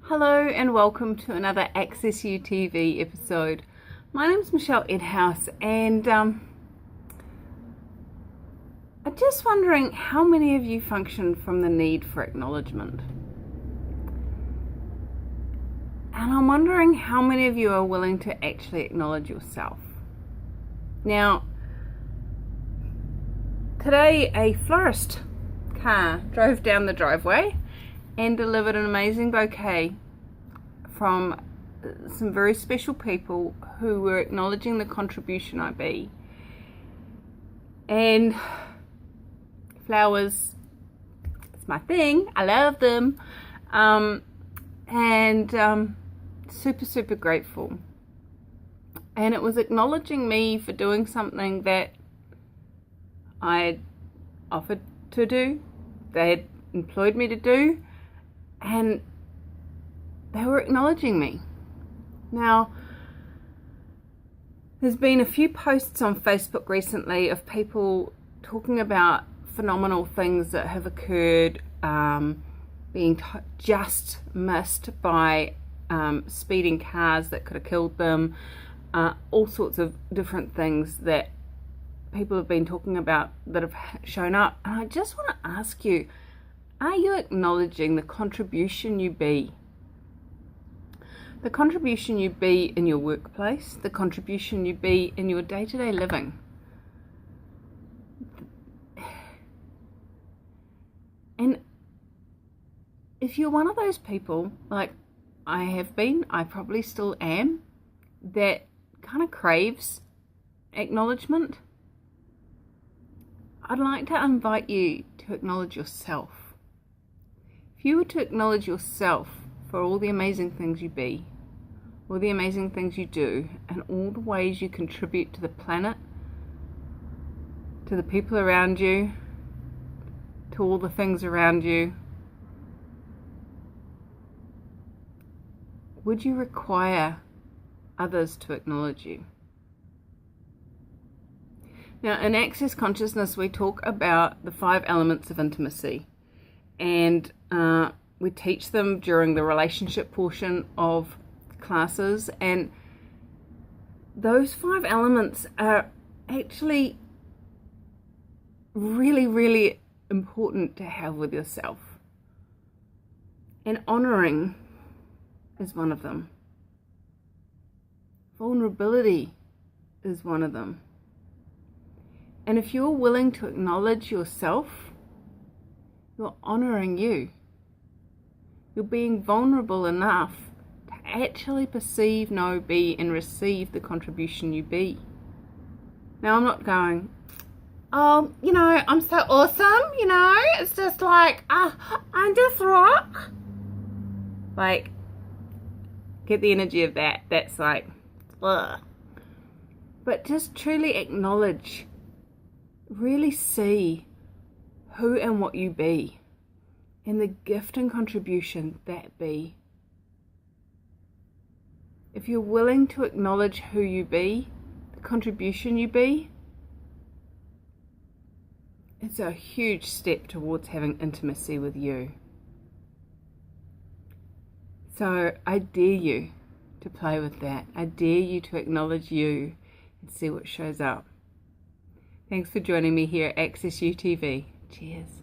Hello and welcome to another Access You TV episode. My name is Michelle Edhouse and I'm just wondering how many of you function from the need for acknowledgement. And I'm wondering how many of you are willing to actually acknowledge yourself. Now, today a florist car drove down the driveway and delivered an amazing bouquet from some very special people who were acknowledging the contribution I be. And flowers, it's my thing, I love them. Super grateful. And it was acknowledging me for doing something that I had offered to do, they had employed me to do, and they were acknowledging me. Now, there's been a few posts on Facebook recently of people talking about phenomenal things that have occurred, being just missed by speeding cars that could have killed them, all sorts of different things that people have been talking about that have shown up. And I just want to ask you, are you acknowledging the contribution you be? The contribution you be in your workplace, the contribution you be in your day-to-day living. And if you're one of those people, like I have been, I probably still am, that kind of craves acknowledgement, I'd like to invite you to acknowledge yourself. If you were to acknowledge yourself for all the amazing things you be, all the amazing things you do, and all the ways you contribute to the planet, to the people around you, to all the things around you, would you require others to acknowledge you? Now, in Access Consciousness, we talk about the 5 elements of intimacy, and we teach them during the relationship portion of classes, and those 5 elements are actually really important to have with yourself. And honoring is one of them. Vulnerability is one of them. And if you're willing to acknowledge yourself, you're honoring you. You're being vulnerable enough to actually perceive, know, be, and receive the contribution you be. Now, I'm not going, oh, I'm so awesome, it's just like, I'm just rock. Like, get the energy of that. That's like, ugh. But just truly acknowledge, really see who and what you be, and the gift and contribution that be. If you're willing to acknowledge who you be, the contribution you be, it's a huge step towards having intimacy with you. So I dare you to play with that. I dare you to acknowledge you and see what shows up. Thanks for joining me here at Access You TV. Cheers.